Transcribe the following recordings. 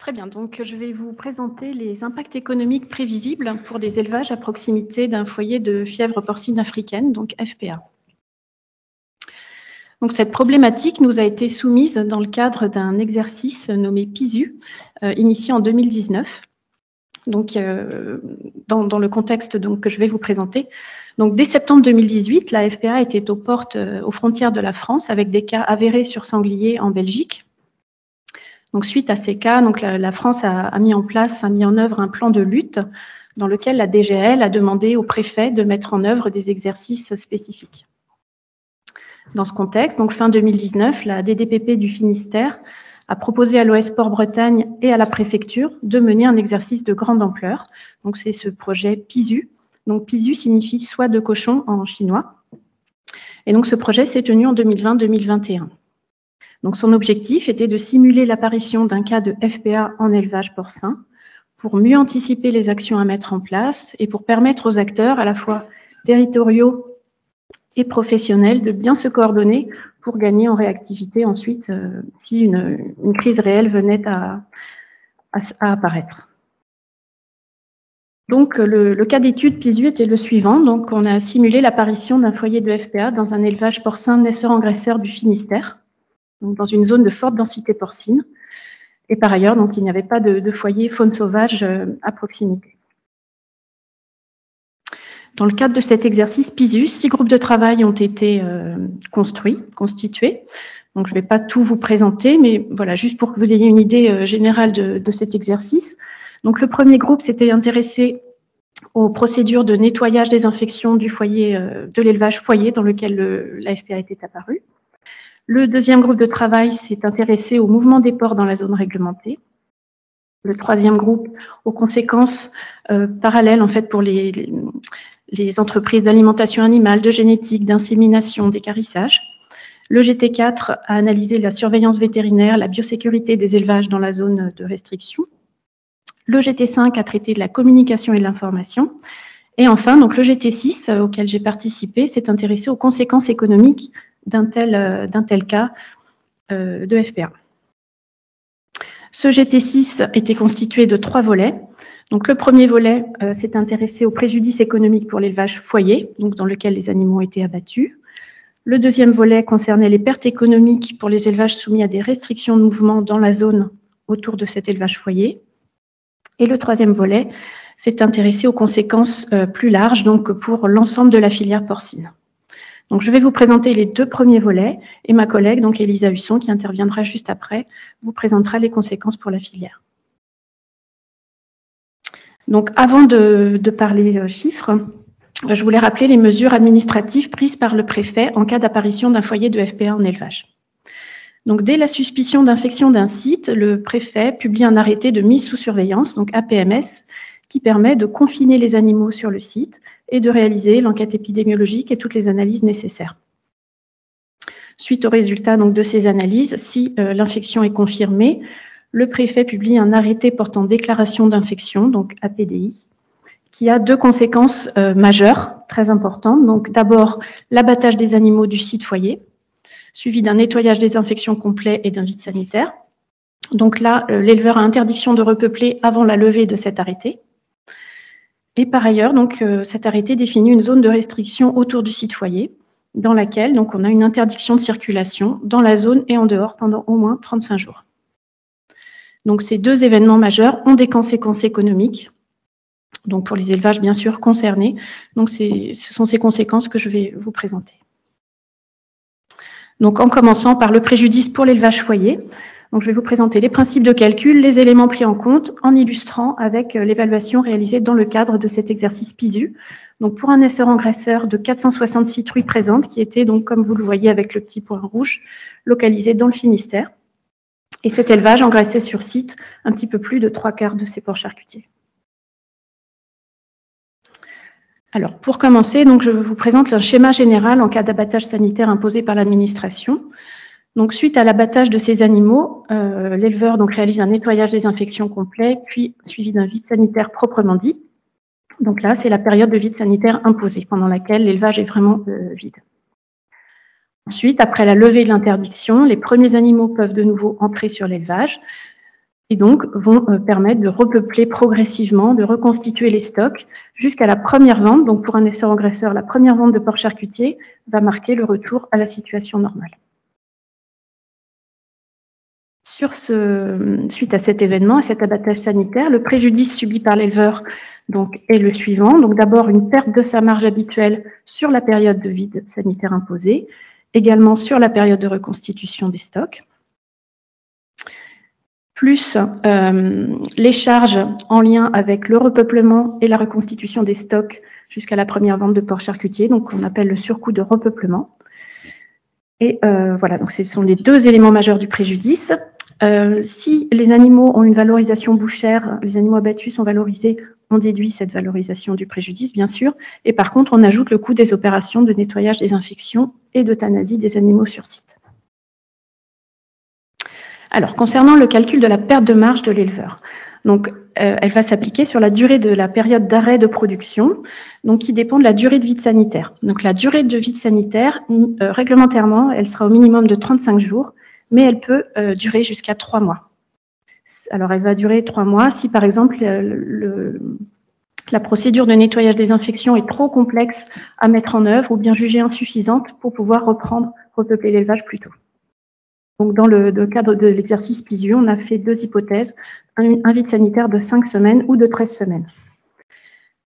Très bien, donc je vais vous présenter les impacts économiques prévisibles pour les élevages à proximité d'un foyer de fièvre porcine africaine, donc FPA. Donc cette problématique nous a été soumise dans le cadre d'un exercice nommé PISU, initié en 2019. Donc, dans le contexte donc, que je vais vous présenter. Donc, dès septembre 2018, la FPA était aux frontières de la France avec des cas avérés sur sangliers en Belgique. Donc, suite à ces cas, donc, la France a mis en œuvre un plan de lutte dans lequel la DGL a demandé au préfet de mettre en œuvre des exercices spécifiques. Dans ce contexte, donc fin 2019, la DDPP du Finistère a proposé à l'OS Port-Bretagne et à la préfecture de mener un exercice de grande ampleur. Donc, c'est ce projet PISU. Donc, PISU signifie soie de cochon en chinois. Et donc, ce projet s'est tenu en 2020-2021. Donc, son objectif était de simuler l'apparition d'un cas de FPA en élevage porcin pour mieux anticiper les actions à mettre en place et pour permettre aux acteurs, à la fois territoriaux et professionnels, de bien se coordonner pour gagner en réactivité ensuite si une crise réelle venait à apparaître. Donc, le cas d'étude PISU était le suivant. Donc, on a simulé l'apparition d'un foyer de FPA dans un élevage porcin naisseur-engraisseur du Finistère, donc dans une zone de forte densité porcine. Et par ailleurs, donc, il n'y avait pas de foyer faune sauvage à proximité. Dans le cadre de cet exercice PISU, 6 groupes de travail ont été constitués. Donc, je ne vais pas tout vous présenter, mais voilà, juste pour que vous ayez une idée générale de cet exercice. Donc, le premier groupe s'était intéressé aux procédures de nettoyage, désinfection du foyer, de l'élevage foyer dans lequel la FPA était apparue. Le deuxième groupe de travail s'est intéressé au mouvement des porcs dans la zone réglementée. Le troisième groupe aux conséquences parallèles en fait pour les entreprises d'alimentation animale, de génétique, d'insémination, d'équarrissage. Le GT4 a analysé la surveillance vétérinaire, la biosécurité des élevages dans la zone de restriction. Le GT5 a traité de la communication et de l'information. Et enfin, donc le GT6, auquel j'ai participé, s'est intéressé aux conséquences économiques d'un tel cas de FPA. Ce GT6 était constitué de 3 volets. Donc, le premier volet s'est intéressé au préjudice économique pour l'élevage foyer, donc dans lequel les animaux ont été abattus. Le deuxième volet concernait les pertes économiques pour les élevages soumis à des restrictions de mouvement dans la zone autour de cet élevage foyer. Et le troisième volet s'est intéressé aux conséquences plus larges, donc pour l'ensemble de la filière porcine. Donc, je vais vous présenter les 2 premiers volets et ma collègue, donc Elisa Husson, qui interviendra juste après, vous présentera les conséquences pour la filière. Donc, avant de parler chiffres, je voulais rappeler les mesures administratives prises par le préfet en cas d'apparition d'un foyer de FPA en élevage. Donc, dès la suspicion d'infection d'un site, le préfet publie un arrêté de mise sous surveillance, donc APMS, qui permet de confiner les animaux sur le site et de réaliser l'enquête épidémiologique et toutes les analyses nécessaires. Suite aux résultats donc, de ces analyses, si l'infection est confirmée, le préfet publie un arrêté portant déclaration d'infection, donc APDI, qui a 2 conséquences majeures, très importantes. Donc, d'abord, l'abattage des animaux du site foyer, suivi d'un nettoyage désinfection complet et d'un vide sanitaire. Donc là, l'éleveur a interdiction de repeupler avant la levée de cet arrêté. Et par ailleurs, donc, cet arrêté définit une zone de restriction autour du site foyer, dans laquelle donc, on a une interdiction de circulation dans la zone et en dehors pendant au moins 35 jours. Donc, ces 2 événements majeurs ont des conséquences économiques, donc pour les élevages bien sûr concernés. Donc, ce sont ces conséquences que je vais vous présenter. Donc, en commençant par le préjudice pour l'élevage foyer. Donc, je vais vous présenter les principes de calcul, les éléments pris en compte, en illustrant avec l'évaluation réalisée dans le cadre de cet exercice PISU. Donc, pour un naisseur-engraisseur de 466 truies présentes, qui était donc, comme vous le voyez avec le petit point rouge, localisé dans le Finistère. Et cet élevage engraissait sur site un petit peu plus de 3/4 de ces porcs charcutiers. Alors, pour commencer, donc, je vous présente un schéma général en cas d'abattage sanitaire imposé par l'administration. Donc, suite à l'abattage de ces animaux, l'éleveur donc, réalise un nettoyage désinfection complet, puis suivi d'un vide sanitaire proprement dit. Donc là, c'est la période de vide sanitaire imposée, pendant laquelle l'élevage est vraiment vide. Ensuite, après la levée de l'interdiction, les premiers animaux peuvent de nouveau entrer sur l'élevage. et donc vont permettre de repeupler progressivement, de reconstituer les stocks jusqu'à la première vente. Donc pour un naisseur-engraisseur, la première vente de porc charcutier va marquer le retour à la situation normale. Suite à cet événement, à cet abattage sanitaire, le préjudice subi par l'éleveur est le suivant. Donc d'abord une perte de sa marge habituelle sur la période de vide sanitaire imposée, également sur la période de reconstitution des stocks, plus les charges en lien avec le repeuplement et la reconstitution des stocks jusqu'à la première vente de porc charcutier, donc on appelle le surcoût de repeuplement. Et voilà, donc ce sont les deux éléments majeurs du préjudice. Si les animaux ont une valorisation bouchère, les animaux abattus sont valorisés, on déduit cette valorisation du préjudice, bien sûr, et par contre, on ajoute le coût des opérations de nettoyage, désinfection et d'euthanasie des animaux sur site. Alors, concernant le calcul de la perte de marge de l'éleveur, donc elle va s'appliquer sur la durée de la période d'arrêt de production, donc qui dépend de la durée de vide sanitaire. Donc la durée de vide sanitaire, réglementairement, elle sera au minimum de 35 jours, mais elle peut durer jusqu'à 3 mois. Alors elle va durer 3 mois si par exemple la procédure de nettoyage désinfection est trop complexe à mettre en œuvre ou bien jugée insuffisante pour pouvoir repeupler l'élevage plus tôt. Donc, dans le cadre de l'exercice PISU, on a fait deux hypothèses, un vide sanitaire de 5 semaines ou de 13 semaines.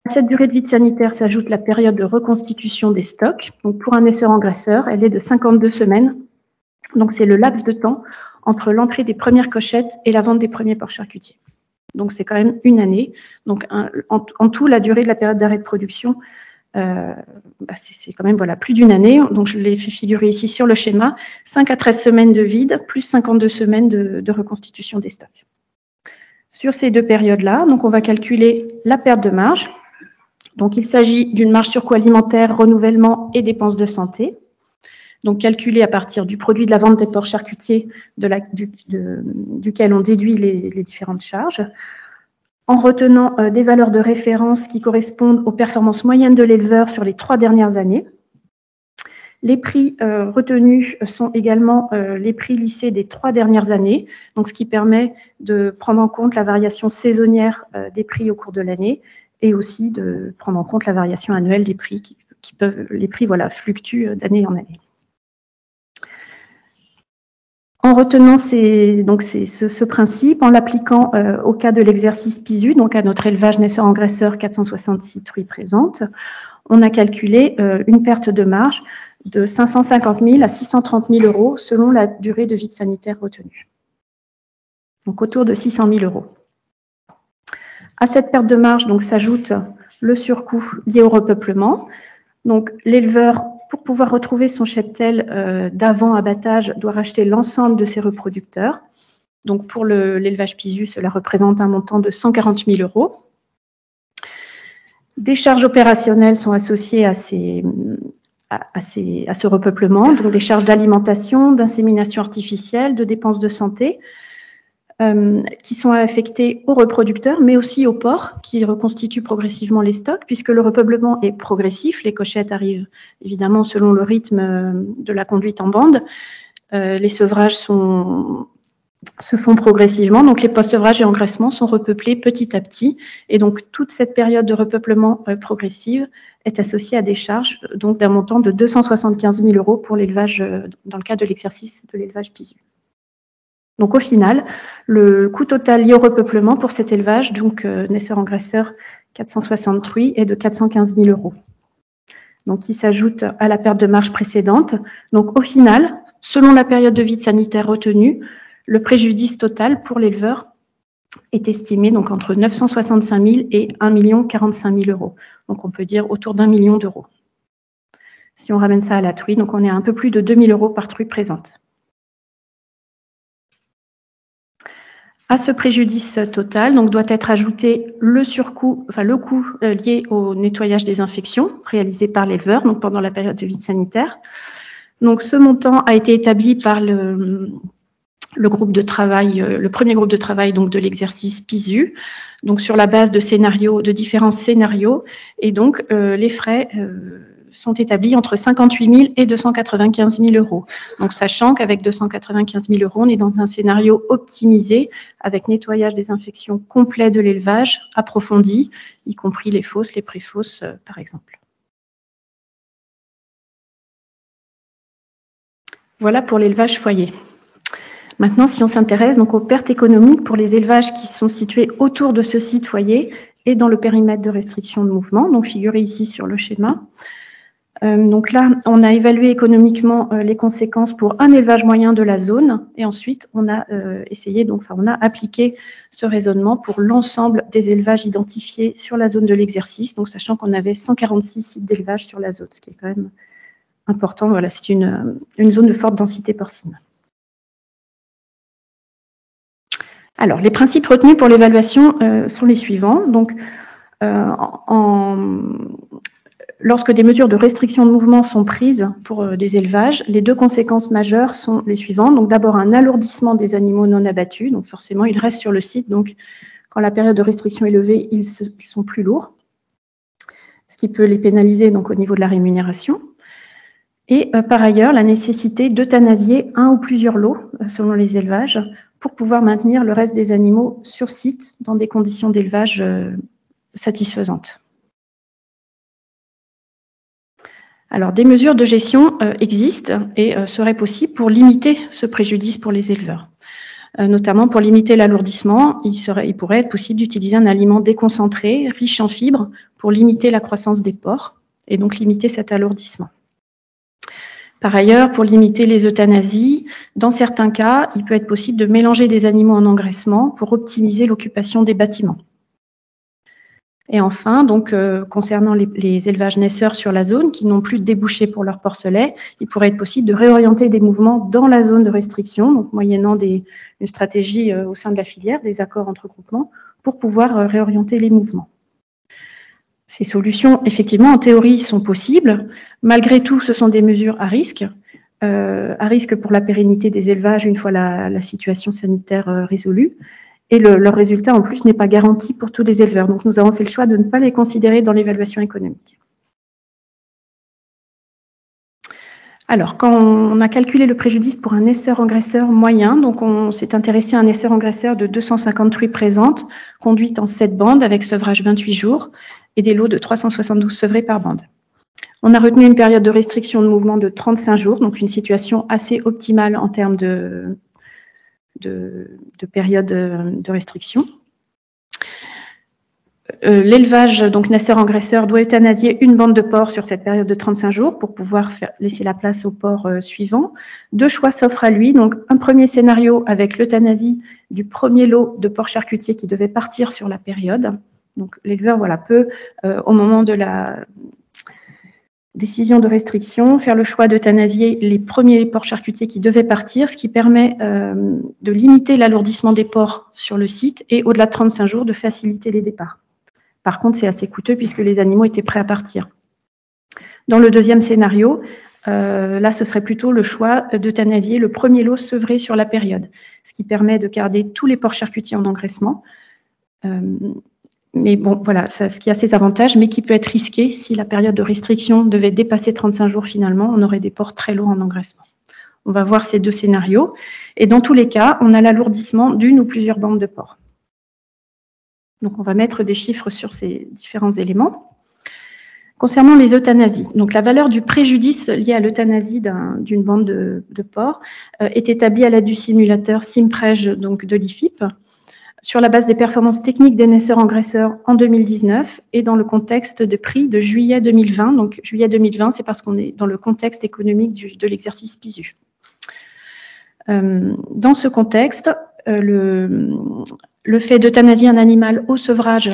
À cette durée de vide sanitaire s'ajoute la période de reconstitution des stocks. Donc, pour un naisseur-engraisseur, elle est de 52 semaines. Donc, c'est le laps de temps entre l'entrée des premières cochettes et la vente des premiers porcs charcutiers. Donc, c'est quand même une année. Donc, en tout, la durée de la période d'arrêt de production, c'est quand même plus d'une année. Donc, je l'ai fait figurer ici sur le schéma. 5 à 13 semaines de vide, plus 52 semaines de reconstitution des stocks. Sur ces deux périodes-là, donc on va calculer la perte de marge. Donc, il s'agit d'une marge surcoût alimentaire, renouvellement et dépenses de santé. Donc, calculée à partir du produit de la vente des porcs charcutiers duquel on déduit les différentes charges, en retenant des valeurs de référence qui correspondent aux performances moyennes de l'éleveur sur les 3 dernières années. Les prix retenus sont également les prix lissés des 3 dernières années, donc ce qui permet de prendre en compte la variation saisonnière des prix au cours de l'année et aussi de prendre en compte la variation annuelle des prix fluctuent d'année en année. En retenant ce principe, en l'appliquant au cas de l'exercice PISU, donc à notre élevage naisseur-engraisseur 466 truies présentes, on a calculé une perte de marge de 550 000 à 630 000 euros selon la durée de vide sanitaire retenue. Donc autour de 600 000 euros. À cette perte de marge s'ajoute le surcoût lié au repeuplement. Donc l'éleveur, pour pouvoir retrouver son cheptel d'avant abattage, doit racheter l'ensemble de ses reproducteurs. Donc pour l'élevage PISU, cela représente un montant de 140 000 euros. Des charges opérationnelles sont associées à ce repeuplement, donc des charges d'alimentation, d'insémination artificielle, de dépenses de santé, qui sont affectées aux reproducteurs, mais aussi aux porcs, qui reconstituent progressivement les stocks, puisque le repeuplement est progressif. Les cochettes arrivent évidemment selon le rythme de la conduite en bande. Les sevrages se font progressivement, donc les post-sevrages et engraissements sont repeuplés petit à petit, et donc toute cette période de repeuplement progressive est associée à des charges donc d'un montant de 275 000 euros pour l'élevage, dans le cadre de l'exercice de l'élevage PISU. Donc au final, le coût total lié au repeuplement pour cet élevage, donc naisseur-engraisseur 460 truies, est de 415 000 euros. Donc qui s'ajoute à la perte de marge précédente. Donc au final, selon la période de vide sanitaire retenue, le préjudice total pour l'éleveur est estimé donc entre 965 000 et 1 045 000 euros. Donc on peut dire autour d'1 million d'euros. Si on ramène ça à la truie, donc on est à un peu plus de 2 000 euros par truie présente. À ce préjudice total, donc doit être ajouté le coût lié au nettoyage des infections réalisé par l'éleveur, donc pendant la période de vide sanitaire. Donc ce montant a été établi par le groupe de travail, le premier groupe de travail donc de l'exercice PISU, donc sur la base de différents scénarios, et donc les frais sont établis entre 58 000 et 295 000 euros. Donc, sachant qu'avec 295 000 euros, on est dans un scénario optimisé avec nettoyage, désinfection complet de l'élevage, approfondi, y compris les fosses, les pré-fosses, par exemple. Voilà pour l'élevage foyer. Maintenant, si on s'intéresse donc aux pertes économiques pour les élevages qui sont situés autour de ce site foyer et dans le périmètre de restriction de mouvement, donc figuré ici sur le schéma. Donc là, on a évalué économiquement les conséquences pour un élevage moyen de la zone, et ensuite on a on a appliqué ce raisonnement pour l'ensemble des élevages identifiés sur la zone de l'exercice, donc sachant qu'on avait 146 sites d'élevage sur la zone, ce qui est quand même important. Voilà, c'est une zone de forte densité porcine. Alors, les principes retenus pour l'évaluation sont les suivants. Donc, lorsque des mesures de restriction de mouvement sont prises pour des élevages, les deux conséquences majeures sont les suivantes. Donc, d'abord, un alourdissement des animaux non abattus. Donc, forcément, ils restent sur le site. Donc, quand la période de restriction est levée, ils sont plus lourds, ce qui peut les pénaliser donc, au niveau de la rémunération. Et par ailleurs, la nécessité d'euthanasier un ou plusieurs lots, selon les élevages, pour pouvoir maintenir le reste des animaux sur site dans des conditions d'élevage satisfaisantes. Alors, des mesures de gestion existent et seraient possibles pour limiter ce préjudice pour les éleveurs. Notamment pour limiter l'alourdissement, il pourrait être possible d'utiliser un aliment déconcentré, riche en fibres, pour limiter la croissance des porcs et donc limiter cet alourdissement. Par ailleurs, pour limiter les euthanasies, dans certains cas, il peut être possible de mélanger des animaux en engraissement pour optimiser l'occupation des bâtiments. Et enfin, donc, concernant les élevages naisseurs sur la zone qui n'ont plus de débouchés pour leur porcelet, il pourrait être possible de réorienter des mouvements dans la zone de restriction, donc moyennant une stratégie au sein de la filière, des accords entre groupements, pour pouvoir réorienter les mouvements. Ces solutions, effectivement, en théorie, sont possibles. Malgré tout, ce sont des mesures à risque pour la pérennité des élevages une fois la situation sanitaire résolue. Et leur résultat, en plus, n'est pas garanti pour tous les éleveurs. Donc, nous avons fait le choix de ne pas les considérer dans l'évaluation économique. Alors, quand on a calculé le préjudice pour un naisseur-engraisseur moyen, donc on s'est intéressé à un naisseur-engraisseur de 250 truies présentes, conduites en 7 bandes avec sevrage 28 jours et des lots de 372 sevrés par bande. On a retenu une période de restriction de mouvement de 35 jours, donc une situation assez optimale en termes de période de restriction. L'élevage, donc naisseur-engraisseur, doit euthanasier une bande de porcs sur cette période de 35 jours pour pouvoir laisser la place au porc suivant. 2 choix s'offrent à lui. Donc, un premier scénario avec l'euthanasie du premier lot de porcs charcutiers qui devait partir sur la période. Donc, l'éleveur peut, au moment de la décision de restriction, faire le choix d'euthanasier les premiers porcs charcutiers qui devaient partir, ce qui permet de limiter l'alourdissement des porcs sur le site et, au-delà de 35 jours, de faciliter les départs. Par contre, c'est assez coûteux puisque les animaux étaient prêts à partir. Dans le deuxième scénario, là, ce serait plutôt le choix d'euthanasier le premier lot sevré sur la période, ce qui permet de garder tous les porcs charcutiers en engraissement. Mais bon, voilà, ce qui a ses avantages, mais qui peut être risqué si la période de restriction devait dépasser 35 jours finalement, on aurait des porcs très lourds en engraissement. On va voir ces deux scénarios. Et dans tous les cas, on a l'alourdissement d'une ou plusieurs bandes de porcs. Donc, on va mettre des chiffres sur ces différents éléments. Concernant les euthanasies, donc la valeur du préjudice lié à l'euthanasie d'une bande de porcs est établie à l'aide du simulateur SimPrej de l'IFIP sur la base des performances techniques des naisseurs-engraisseurs en 2019 et dans le contexte de prix de juillet 2020. Donc, juillet 2020, c'est parce qu'on est dans le contexte économique de l'exercice PISU. Dans ce contexte, le fait d'euthanasier un animal au sevrage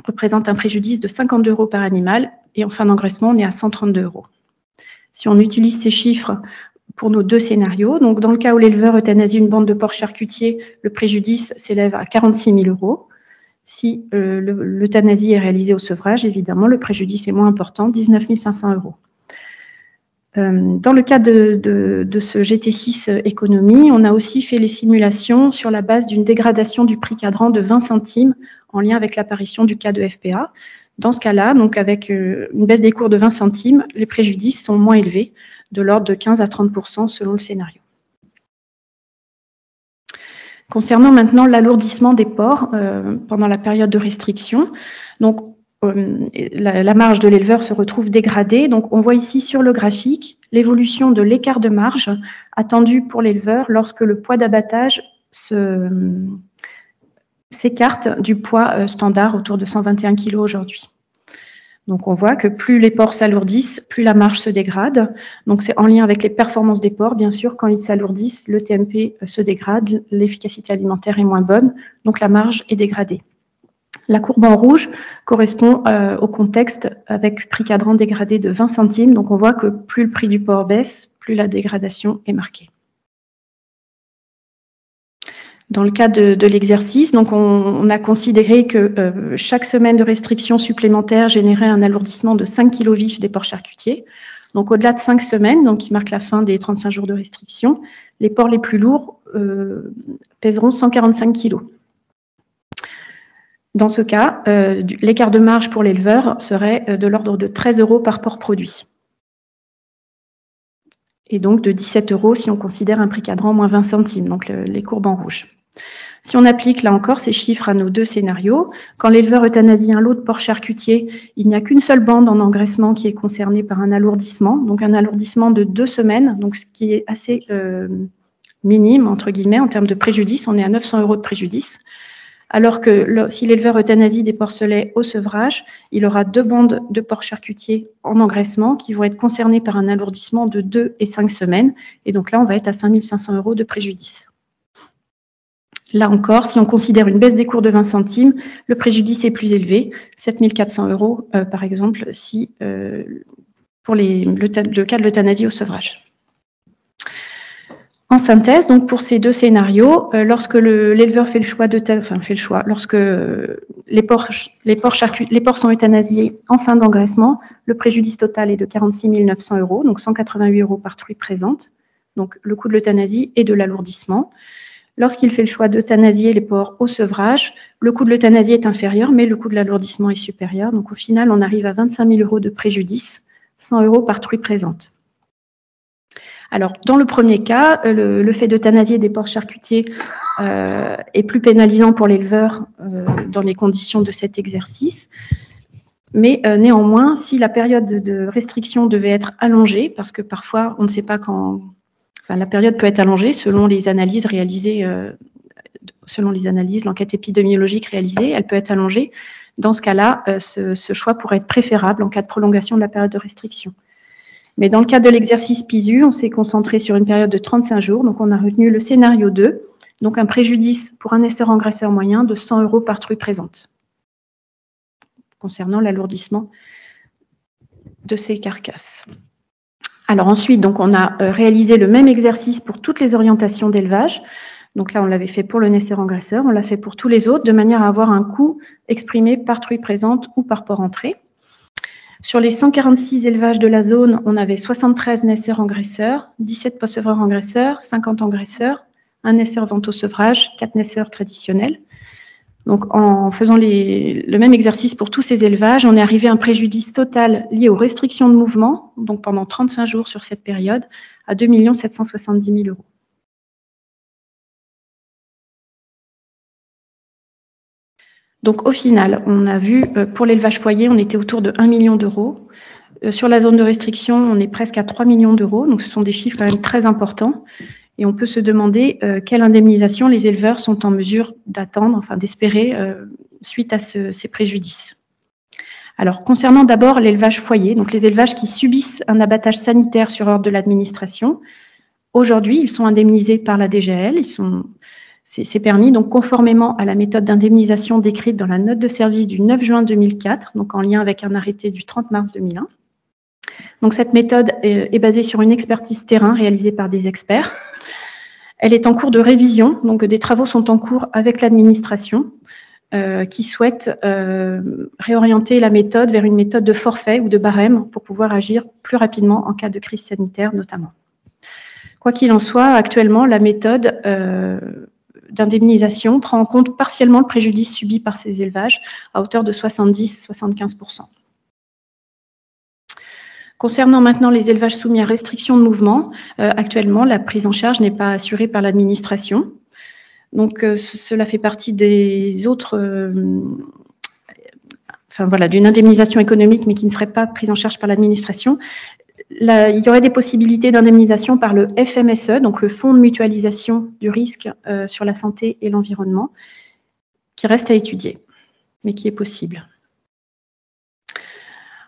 représente un préjudice de 52 € par animal et en fin d'engraissement, on est à 132 €. Si on utilise ces chiffres pour nos deux scénarios, donc dans le cas où l'éleveur euthanasie une bande de porcs charcutiers, le préjudice s'élève à 46 000 €. Si l'euthanasie est réalisée au sevrage, évidemment, le préjudice est moins important, 19 500 €. Dans le cas de ce GT6 économie, on a aussi fait les simulations sur la base d'une dégradation du prix cadran de 20 centimes en lien avec l'apparition du cas de FPA. Dans ce cas-là, donc avec une baisse des cours de 20 centimes, les préjudices sont moins élevés, de l'ordre de 15 à 30% selon le scénario. Concernant maintenant l'alourdissement des ports pendant la période de restriction, donc la marge de l'éleveur se retrouve dégradée. Donc on voit ici sur le graphique l'évolution de l'écart de marge attendu pour l'éleveur lorsque le poids d'abattage s'écarte du poids standard autour de 121 kg aujourd'hui. Donc on voit que plus les ports s'alourdissent, plus la marge se dégrade. Donc c'est en lien avec les performances des ports. Bien sûr, quand ils s'alourdissent, le TMP se dégrade, l'efficacité alimentaire est moins bonne, donc la marge est dégradée. La courbe en rouge correspond au contexte avec prix cadran dégradé de 20 centimes. Donc on voit que plus le prix du porc baisse, plus la dégradation est marquée. Dans le cas de l'exercice, donc on a considéré que chaque semaine de restriction supplémentaire générait un alourdissement de 5 kg vifs des porcs charcutiers. Donc au-delà de 5 semaines, donc qui marque la fin des 35 jours de restriction, les porcs les plus lourds pèseront 145 kg. Dans ce cas, l'écart de marge pour l'éleveur serait de l'ordre de 13 € par porc produit. Et donc de 17 € si on considère un prix cadran moins 20 centimes, donc les courbes en rouge. Si on applique là encore ces chiffres à nos deux scénarios, quand l'éleveur euthanasie un lot de porcs charcutiers, il n'y a qu'une seule bande en engraissement qui est concernée par un alourdissement, donc un alourdissement de 2 semaines, donc ce qui est assez minime, entre guillemets, en termes de préjudice, on est à 900 € de préjudice. Alors que si l'éleveur euthanasie des porcelets au sevrage, il aura 2 bandes de porcs charcutiers en engraissement qui vont être concernées par un alourdissement de 2 et 5 semaines. Et donc là, on va être à 5 500 € de préjudice. Là encore, si on considère une baisse des cours de 20 centimes, le préjudice est plus élevé, 7 400 € par exemple, si, pour le cas de l'euthanasie au sevrage. En synthèse, donc pour ces deux scénarios, lorsque l'éleveur fait le choix lorsque les porcs sont euthanasiés en fin d'engraissement, le préjudice total est de 46 900 €, donc 188 € par truie présente, donc le coût de l'euthanasie et de l'alourdissement. Lorsqu'il fait le choix d'euthanasier les porcs au sevrage, le coût de l'euthanasie est inférieur, mais le coût de l'alourdissement est supérieur. Donc au final, on arrive à 25 000 € de préjudice, 100 € par truie présente. Alors, dans le premier cas, le fait d'euthanasier des porcs charcutiers est plus pénalisant pour l'éleveur dans les conditions de cet exercice. Mais néanmoins, si la période de restriction devait être allongée, parce que parfois, on ne sait pas quand... Enfin, la période peut être allongée selon les analyses réalisées, l'enquête épidémiologique réalisée, elle peut être allongée. Dans ce cas-là, ce choix pourrait être préférable en cas de prolongation de la période de restriction. Mais dans le cadre de l'exercice PISU, on s'est concentré sur une période de 35 jours, donc on a retenu le scénario 2, donc un préjudice pour un naisseur-engraisseur moyen de 100 € par truie présente, concernant l'alourdissement de ces carcasses. Alors ensuite, donc on a réalisé le même exercice pour toutes les orientations d'élevage. Donc là, on l'avait fait pour le naisseur-engraisseur, on l'a fait pour tous les autres, de manière à avoir un coût exprimé par truie présente ou par porc entré. Sur les 146 élevages de la zone, on avait 73 naisseurs-engraisseurs, 17 post-sevreurs-engraisseurs, 50 engraisseurs, un naisseur-vente au sevrage, 4 naisseurs traditionnels. Donc, en faisant le même exercice pour tous ces élevages, on est arrivé à un préjudice total lié aux restrictions de mouvement, donc pendant 35 jours sur cette période, à 2 770 000 €. Donc, au final, on a vu, pour l'élevage foyer, on était autour de 1 million d'euros. Sur la zone de restriction, on est presque à 3 millions d'euros, donc ce sont des chiffres quand même très importants. Et on peut se demander quelle indemnisation les éleveurs sont en mesure d'attendre, enfin d'espérer, suite à ces préjudices. Alors, concernant d'abord l'élevage foyer, donc les élevages qui subissent un abattage sanitaire sur ordre de l'administration, aujourd'hui, ils sont indemnisés par la DGAL, c'est permis, donc conformément à la méthode d'indemnisation décrite dans la note de service du 9 juin 2004, donc en lien avec un arrêté du 30 mars 2001. Donc cette méthode est basée sur une expertise terrain réalisée par des experts. Elle est en cours de révision, donc des travaux sont en cours avec l'administration qui souhaite réorienter la méthode vers une méthode de forfait ou de barème pour pouvoir agir plus rapidement en cas de crise sanitaire notamment. Quoi qu'il en soit, actuellement, la méthode d'indemnisation prend en compte partiellement le préjudice subi par ces élevages à hauteur de 70-75%. Concernant maintenant les élevages soumis à restriction de mouvement, actuellement, la prise en charge n'est pas assurée par l'administration. Donc, cela fait partie des autres, d'une indemnisation économique, mais qui ne serait pas prise en charge par l'administration. Il y aurait des possibilités d'indemnisation par le FMSE, donc le Fonds de mutualisation du risque sur la santé et l'environnement, qui reste à étudier, mais qui est possible.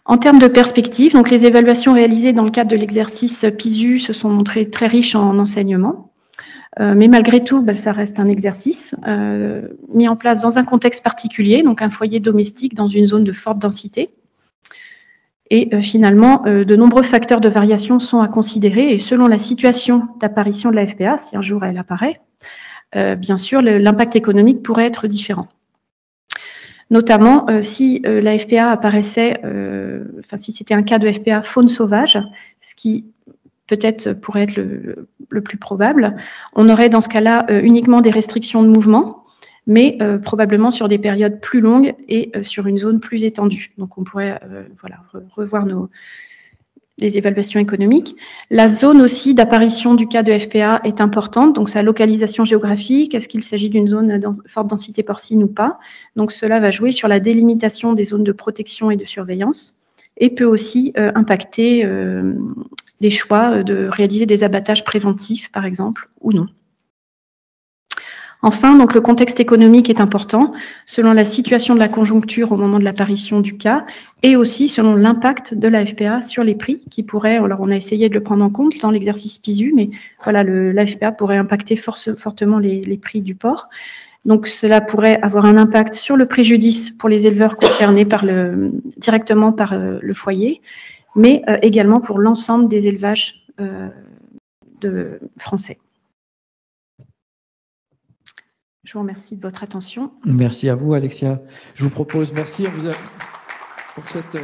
En termes de perspective, donc les évaluations réalisées dans le cadre de l'exercice PISU se sont montrées très riches en enseignements. Mais malgré tout, ça reste un exercice mis en place dans un contexte particulier, donc un foyer domestique dans une zone de forte densité. Et finalement, de nombreux facteurs de variation sont à considérer et selon la situation d'apparition de la FPA, si un jour elle apparaît, bien sûr, l'impact économique pourrait être différent. Notamment, si la FPA apparaissait, si c'était un cas de FPA faune sauvage, ce qui peut-être pourrait être le plus probable, on aurait dans ce cas-là uniquement des restrictions de mouvement, mais probablement sur des périodes plus longues et sur une zone plus étendue. Donc on pourrait revoir les évaluations économiques. La zone aussi d'apparition du cas de FPA est importante, donc sa localisation géographique, est-ce qu'il s'agit d'une zone à forte densité porcine ou pas? Donc cela va jouer sur la délimitation des zones de protection et de surveillance et peut aussi impacter les choix de réaliser des abattages préventifs, par exemple, ou non. Enfin, donc, le contexte économique est important selon la situation de la conjoncture au moment de l'apparition du cas et aussi selon l'impact de la FPA sur les prix qui pourraient, alors on a essayé de le prendre en compte dans l'exercice PISU, mais voilà, la FPA pourrait impacter fortement les prix du porc. Donc cela pourrait avoir un impact sur le préjudice pour les éleveurs concernés directement par le foyer, mais également pour l'ensemble des élevages français. Je vous remercie de votre attention. Merci à vous, Alexia. Je vous propose, merci à vous pour cette...